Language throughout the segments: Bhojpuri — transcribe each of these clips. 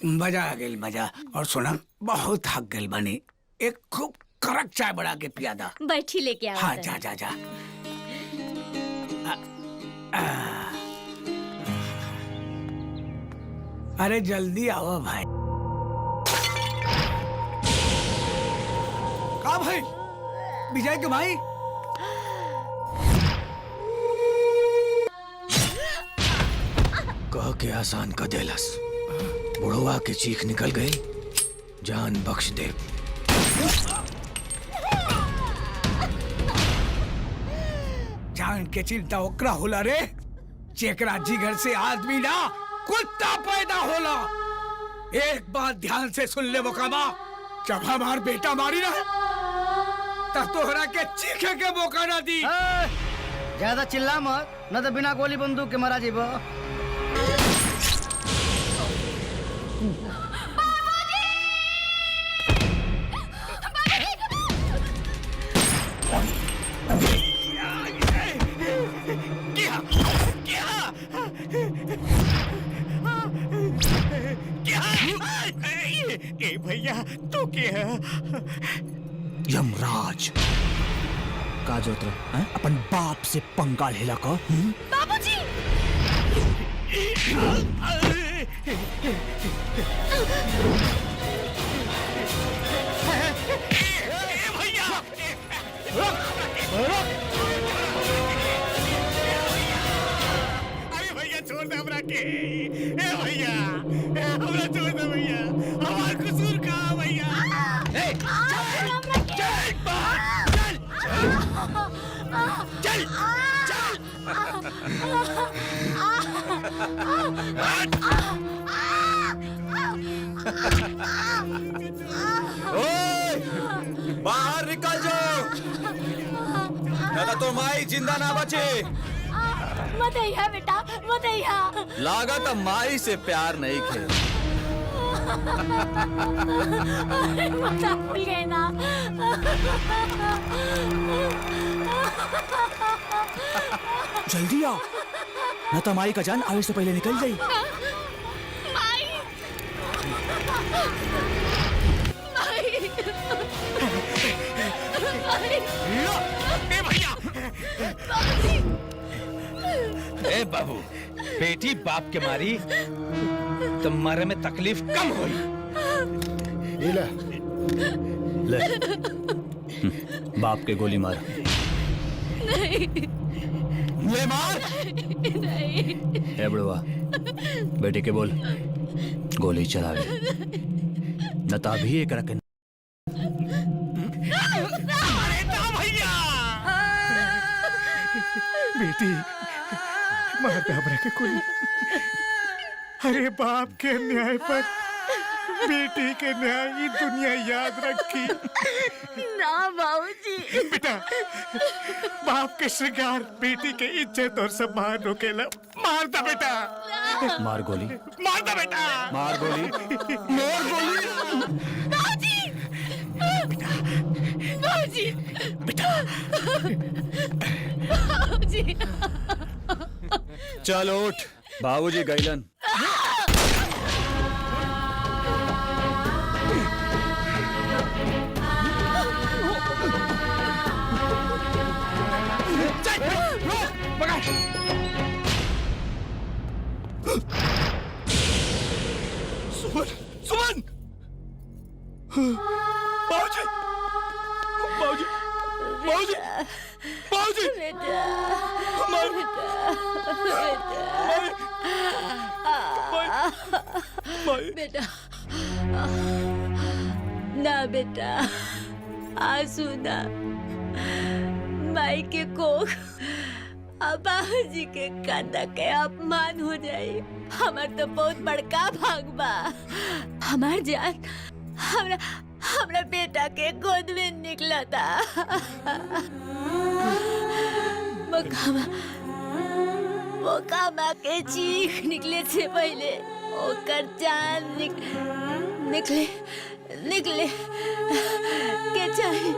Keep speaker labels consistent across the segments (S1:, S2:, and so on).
S1: मजा आ गई मजा। और सुना, बहुत थक गई बनी, एक खूब कड़क चाय बना के पिया दा।
S2: बैठी लेके आओ।
S1: हाँ जा जा जा। अरे जल्दी आओ भाई। कहाँ भाई? विजय के भाई? कह के आसान का देलस, बुढ़वा के चीख निकल गई, जान बख्श दे। जान के चिंता ओकरा होला रे, जेकरा जिगर से आदमी ना कुत्ता पैदा होला। एक बात ध्यान से सुन ले मुकामा, जब हमार बेटा मारी ना तब तोहरा के चीखे के मौका ना दी।
S3: ज्यादा चिल्ला मत, न तो बिना गोली बंदूक के मारा जीबो।
S4: ए भैया तू क्या?
S1: यमराज का जो अपन बाप से पंगा हिला को।
S2: बाबूजी!
S4: अरे भैया छोड़ दे हमरा के। ए भैया हमरा छोड़ दे भैया, हमार कसूर का भैया। चल
S5: बाहर निकल जाओ, न तो माई जिंदा ना बचे।
S2: मत आइया बेटा, मत आइया।
S5: लागत माई से प्यार नहीं खे।
S2: मजा भूल गए ना।
S1: जल्दी आओ, न तो माई का जान आवे से पहले निकल गई।
S2: माई! माई!
S4: ए भैया।
S5: ए बाबू, बेटी बाप के मारी तो मरे में तकलीफ कम हुई।
S1: ले ले बाप के गोली मार।
S2: नहीं
S5: ले मार।
S2: नहीं।
S1: ए बुढ़वा, बेटी के बोल गोली चलावे, न तो अभी एक रख।
S4: अरे ना भैया। बेटी मार दे हमरा के कोई। अरे बाप के न्याय पर बेटी के न्याय ही दुनिया याद रखी।
S2: ना बाबूजी।
S4: बेटा, बाप के श्रृंगार बेटी के इज्जत और सम्मान रोकेला। मार दे बेटा।
S1: मार गोली,
S4: मार दे बेटा।
S1: मार गोली,
S4: मार गोली।
S2: बाबूजी! बाबूजी!
S4: बेटा।
S2: बाबूजी!
S5: चल उठ, बाबूजी गैलन।
S4: सुमन, सुमन! बाबूजी! बाबूजी! बाबूजी! बाबूजी!
S2: बेटा, बेटा, ना बेटा, आंसू ना, माई के कोख बाबूजी के कांदा के अपमान हो जाए। हमार तो बहुत बड़का भाग बा। हमार जान हमरा बेटा के गोद में निकला था। मोकामा के चीख निकले से पहले ओकर जान निकले के चाहिए।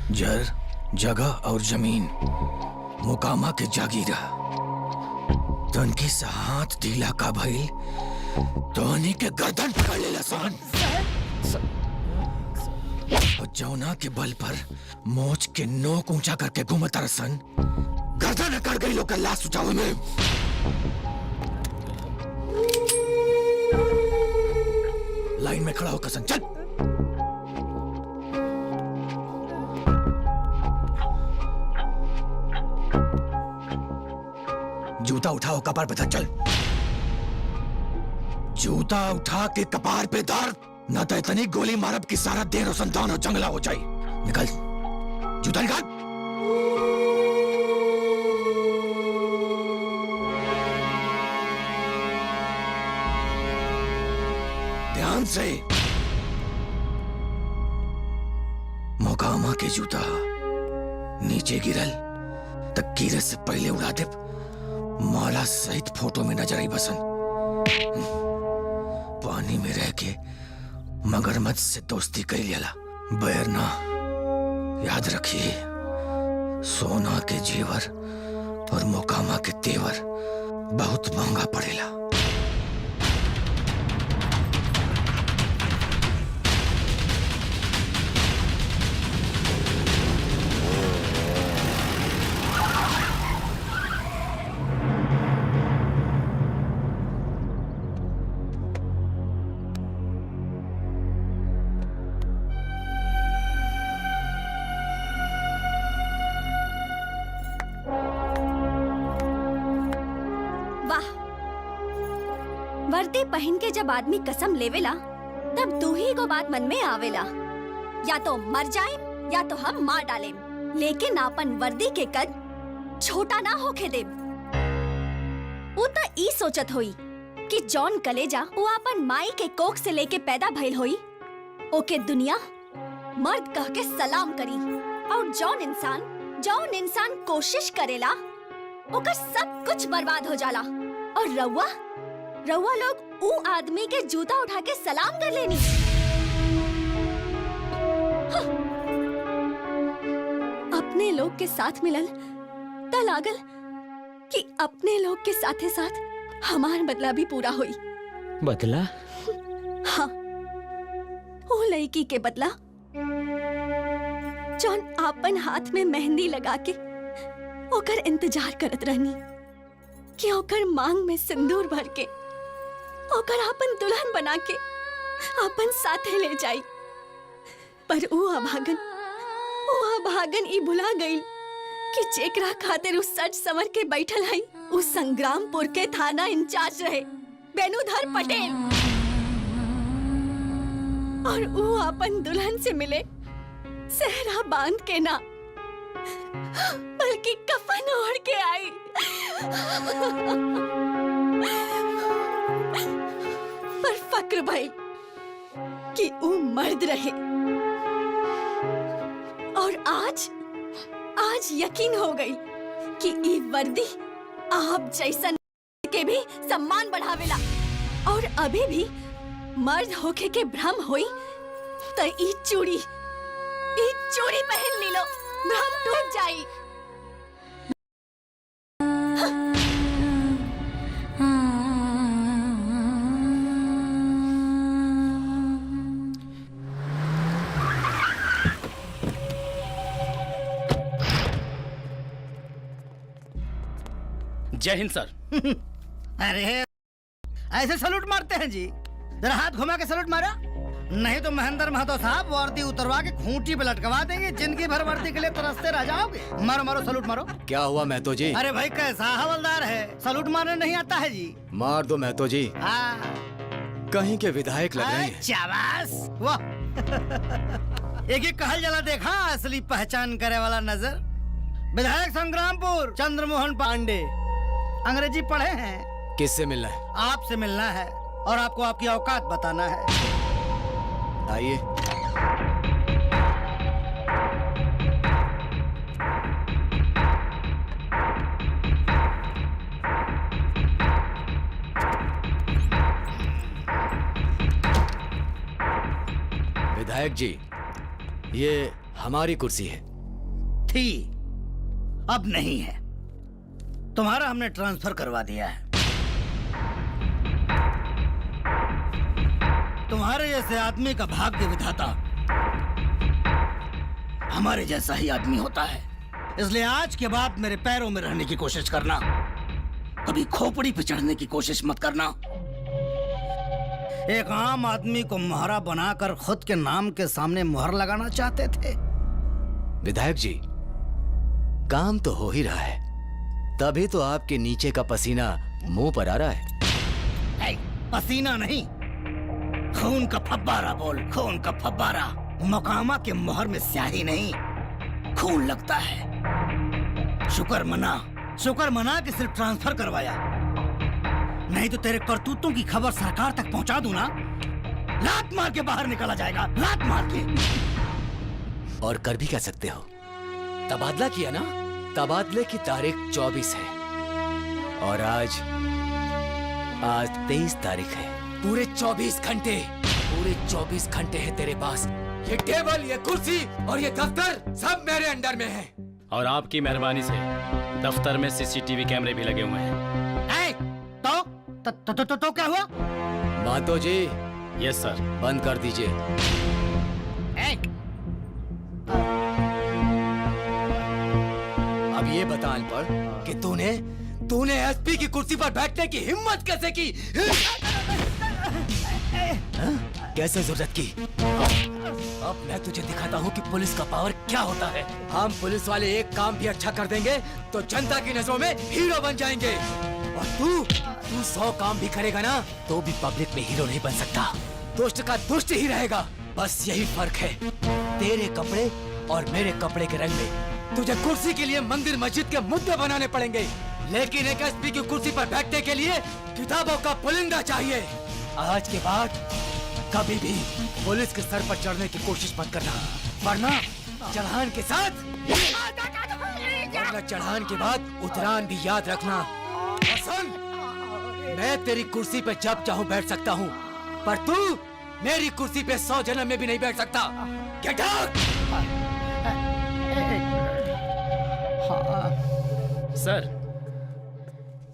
S5: जर जगह और जमीन मुकामा के जागीरा तन की हाथ ढीला का भइल तोहनी के गर्दन पकड़ लेला सन और जौना के बल पर मोच के नोक ऊंचा करके घूमता रसन गर्दन अकड़ गई लोग लाश उठावे में। लाइन में खड़ा होकर सन चल। जूता उठाओ कपार पे धर, चल। जूता उठा के कपार पे धर, न तो इतनी गोली मारब कि सारा देर संतान और जंगला हो जाए। निकल, जूता निकाल। ध्यान से। मोकामा के जूता नीचे गिरल तक गिरे से पहले उड़ा दे। माला सहित फोटो में नजर आई बसन। पानी में रह के मगरमच्छ से दोस्ती कर लिया बैर ना। याद रखिए, सोना के जेवर और मोकामा के तेवर बहुत महंगा पड़ेला।
S2: वर्दी पहन के जब आदमी कसम लेवेला तब दो ही को बात मन में आवेला, या तो मर जाए या तो हम मार डालें, लेकिन आपन वर्दी के कद छोटा ना होके दे। वो तो ई सोचत होई कि जॉन कलेजा वो आपन माई के कोख से लेके पैदा भइल होई, ओके दुनिया मर्द कह के सलाम करी। और जौन इंसान कोशिश करेला ओकर सब कुछ बर्बाद हो जाला। और रउआ लोग ऊ आदमी के जूता उठा के सलाम कर लेनी। हाँ। अपने लोग के साथ मिलल त लागल कि अपने लोग के साथे साथ हमार बदला भी पूरा हुई।
S5: बदला?
S2: हाँ, वो लड़की के बदला जौन आपन हाथ में मेहंदी लगा के ओकर इंतजार करत रहनी कि ओकर मांग में सिंदूर भर के ओकर आपन दुल्हन बना के आपन साथे ले जाई। पर वो अभागन ई भुला गई कि जेकरा खातिर उस सच समर के बैठल है उस संग्रामपुर के थाना इंचार्ज रहे बेनुधर पटेल। और वो अपन दुल्हन से मिले सेहरा बांध के ना बल्कि कफन ओढ़ के आई। पर फक्र भाई कि वो मर्द रहे। और आज यकीन हो गई कि ई वर्दी आप जैसन के भी सम्मान बढ़ावेला। और अभी भी मर्द होके के भ्रम होई तो ई चूड़ी पहन ली लो, भ्रम टूट जाई।
S5: जय हिंद सर।
S3: अरे ऐसे सलूट मारते हैं जी? जरा हाथ घुमा के सलूट मारा, नहीं तो महेंद्र महतो साहब वर्दी उतरवा के खूंटी पे लटकवा देंगे। जिंदगी भर वर्दी के लिए तरसते रह जाओगे। मारो मारो सलूट मारो।
S6: क्या हुआ महतो जी?
S3: अरे भाई कैसा हवलदार है, सलूट मारने नहीं आता है जी?
S6: मार दो महतो जी।
S3: हाँ
S6: कहीं के विधायक लग रहे हैं।
S3: शाबाश, वाह। एक ही कहल जला देखा असली पहचान करे वाला नजर। विधायक संग्रामपुर चंद्रमोहन पांडे, अंग्रेजी पढ़े हैं?
S6: किससे मिलना है?
S3: आपसे मिलना है और आपको आपकी औकात बताना है।
S6: आइए। विधायक जी, ये हमारी कुर्सी है।
S3: थी, अब नहीं है। तुम्हारा हमने ट्रांसफर करवा दिया है। तुम्हारे जैसे आदमी का भाग्य विधाता हमारे जैसा ही आदमी होता है। इसलिए आज के बाद मेरे पैरों में रहने की कोशिश करना, कभी खोपड़ी पे चढ़ने की कोशिश मत करना। एक आम आदमी को मोहरा बनाकर खुद के नाम के सामने मोहर लगाना चाहते थे।
S6: विधायक जी, काम तो हो ही रहा है, तभी तो आपके नीचे का पसीना मुंह पर आ रहा है।
S3: पसीना नहीं, खून का फब्बारा बोल, खून का फब्बारा। मोकामा के मोहर में स्याही नहीं, खून लगता है। शुक्र मना कि सिर्फ ट्रांसफर करवाया, नहीं तो तेरे करतूतों की खबर सरकार तक पहुंचा दूं ना, लात मार के बाहर निकला जाएगा, लात मार के।
S6: और कर भी क्या सकते हो? तबादला किया ना? तबादले की तारीख 24 है और आज 23 तारीख है। पूरे 24 घंटे है तेरे पास। ये टेबल, ये कुर्सी और ये दफ्तर सब मेरे अंडर में है।
S7: और आपकी मेहरबानी से दफ्तर में सीसीटीवी कैमरे भी लगे हुए हैं।
S3: तो क्या हुआ?
S6: मातो जी,
S7: यस सर।
S6: बंद कर दीजिए। अब ये बता अनपढ़ कि तूने एसपी की कुर्सी पर बैठने की हिम्मत कैसे की? कैसे जरूरत की? अब मैं तुझे दिखाता हूँ कि पुलिस का पावर क्या होता है। हम पुलिस वाले एक काम भी अच्छा कर देंगे तो जनता की नजरों में हीरो बन जाएंगे, और तू 100 काम भी करेगा ना तो भी पब्लिक में हीरो नहीं बन सकता। दुष्ट का दुष्ट ही रहेगा। बस यही फर्क है तेरे कपड़े और मेरे कपड़े के रंग में। तुझे कुर्सी के लिए मंदिर मस्जिद के मुद्दे बनाने पड़ेंगे, लेकिन एक एसपी की कुर्सी पर बैठने के लिए किताबों का पुलिंदा चाहिए। आज के बाद कभी भी पुलिस के सर पर चढ़ने की कोशिश मत करना, वरना चढ़ान के साथ चढ़ान के बाद उतरान भी याद रखना। और सुन, मैं तेरी कुर्सी पे जब चाहूं बैठ सकता हूं, पर तू मेरी कुर्सी पे 100 जन्म में भी नहीं बैठ सकता। Get out!
S7: सर,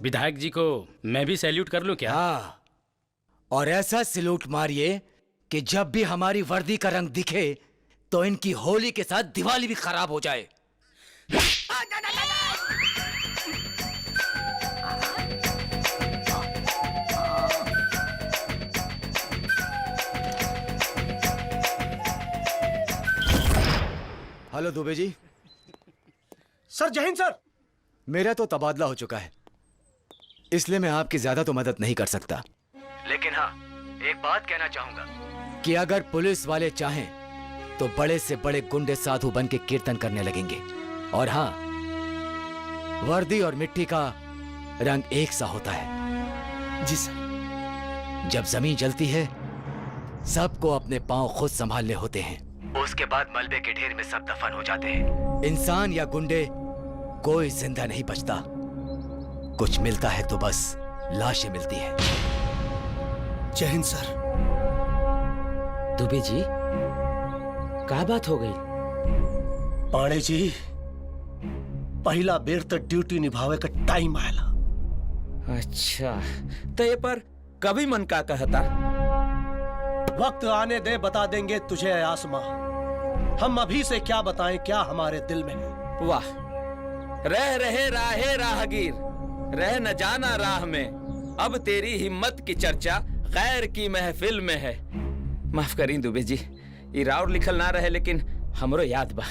S7: विधायक जी को मैं भी सैल्यूट कर लूं क्या?
S6: हाँ, और ऐसा सैल्यूट मारिए कि जब भी हमारी वर्दी का रंग दिखे तो इनकी होली के साथ दिवाली भी खराब हो जाए। हेलो दुबे जी।
S8: सर जय हिंद सर।
S6: मेरा तो तबादला हो चुका है, इसलिए मैं आपकी ज्यादा तो मदद नहीं कर सकता, लेकिन हाँ, एक बात कहना चाहूंगा कि अगर पुलिस वाले चाहें तो बड़े से बड़े गुंडे साधु बन के कीर्तन करने लगेंगे। और हाँ, वर्दी और मिट्टी का रंग एक सा होता है।
S8: जी सर।
S6: जब जमीन जलती है सबको अपने पांव खुद संभालने होते हैं, उसके बाद मलबे के ढेर में सब दफन हो जाते हैं। इंसान या गुंडे कोई जिंदा नहीं बचता, कुछ मिलता है तो बस लाशें मिलती है।
S8: जय हिंद सर।
S9: दुबे जी, का बात हो गई?
S8: पाणे जी, पहला बेर तक ड्यूटी निभावे का टाइम आयला।
S9: अच्छा, तो ये पर कभी मन का कहता?
S8: वक्त आने दे, बता देंगे तुझे आसमां। हम अभी से क्या बताएं क्या हमारे दिल में है।
S9: वाह, रह रहे राहे राहगीर, रह न जाना राह में, अब तेरी हिम्मत की चर्चा गैर की महफिल में है। माफ करी दुबे जी, इराउर लिखल ना रहे लेकिन हमरो याद बा।